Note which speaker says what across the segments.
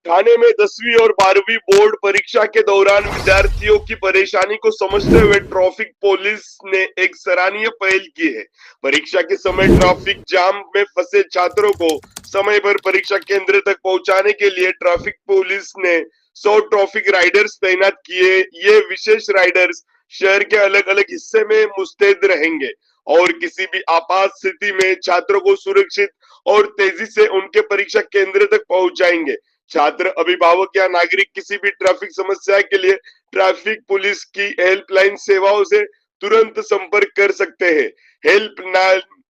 Speaker 1: ठाणे में 10वीं और 12वीं बोर्ड परीक्षा के दौरान विद्यार्थियों की परेशानी को समझते हुए ट्रैफिक पुलिस ने एक सराहनीय पहल की है। परीक्षा के समय ट्रैफिक जाम में फंसे छात्रों को समय पर परीक्षा केंद्र तक पहुंचाने के लिए ट्रैफिक पुलिस ने 100 ट्रैफिक राइडर्स तैनात किए। ये विशेष राइडर्स शहर के अलग अलग हिस्से में मुस्तैद रहेंगे और किसी भी आपात स्थिति में छात्रों को सुरक्षित और तेजी से उनके परीक्षा केंद्र तक पहुंचाएंगे। छात्र, अभिभावक या नागरिक किसी भी ट्रैफिक समस्या के लिए ट्रैफिक पुलिस की हेल्पलाइन सेवाओं से तुरंत संपर्क कर सकते हैं। हेल्प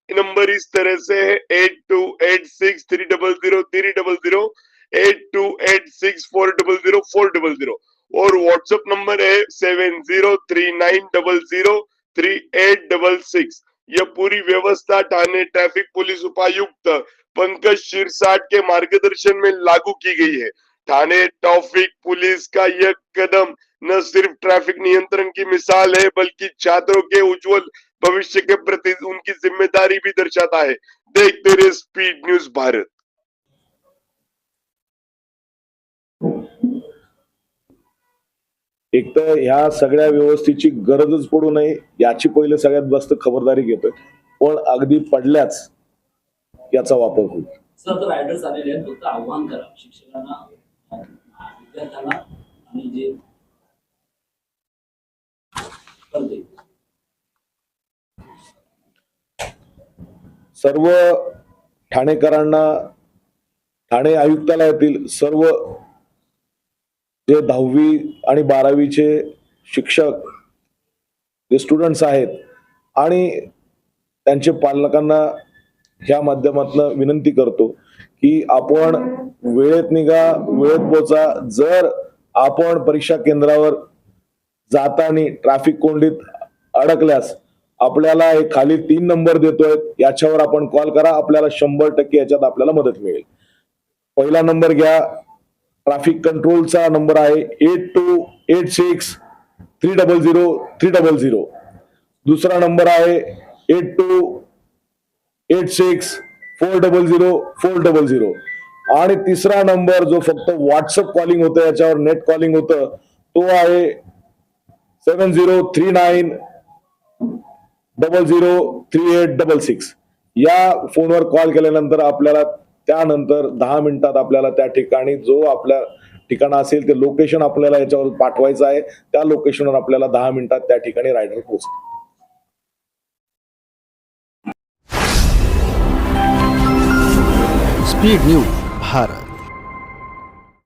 Speaker 1: नंबर इस तरह से है 8286300300, 8286400400 और व्हाट्सएप नंबर है 7039003866। यह पूरी व्यवस्था ठाणे ट्रैफिक पुलिस उपायुक्त पंकज शिरसाट के मार्गदर्शन में लागू की गई है। ठाणे ट्रैफिक पुलिस का यह कदम न सिर्फ ट्रैफिक नियंत्रण की मिसाल है, बल्कि छात्रों के उज्जवल भविष्य के प्रति उनकी जिम्मेदारी भी दर्शाता है। देखते रहिए स्पीड न्यूज भारत।
Speaker 2: एक तर ह्या सगळ्या व्यवस्थेची गरजच पडू नये याची पहिले सगळ्यात जास्त खबरदारी घेतोय, पण अगदी पडल्याच याचा वापर होईल.
Speaker 3: सर रायडर्स आलेले आहेत, फक्त आव्हान करा शिक्षकांना, विद्यार्थ्यांना आणि जे
Speaker 2: सर्व ठाणेकरांना, ठाणे आयुक्तालयातील सर्व जे 10वी आणि 12वीचे शिक्षक जे स्टुडंट्स आहेत आणि त्यांचे पालकांना ह्या माध्यमातून विनंती करतो की आपण वेळेत निघा, वेळेत पोहोचा. जर आपण परीक्षा केंद्रावर जाताना ट्रॅफिक कोंडीत अडकल्यास आपल्याला एक खाली 3 नंबर देतोय, याच्यावर आपण कॉल करा. आपल्याला 100% याच्यात आपल्याला मदत मिळेल. पहिला नंबर घ्या, ट्रॅफिक कंट्रोलचा नंबर आहे 8286300300. दुसरा नंबर आहे 8286400400 आणि तिसरा नंबर जो फक्त व्हॉट्सअप कॉलिंग होतं, याच्यावर नेट कॉलिंग होतं, तो आहे 7039003866. या फोनवर कॉल केल्यानंतर आपल्याला त्यानंतर 10 मिनिटात आपल्याला त्या ठिकाणी जो आपल्या ठिकाण असेल ते लोकेशन आपल्याला याच्यावर पाठवायचं आहे. त्या लोकेशनवर आपल्याला 10 मिनिटात त्या ठिकाणी रायडर पोहोचेल.
Speaker 4: Speed news Bharat.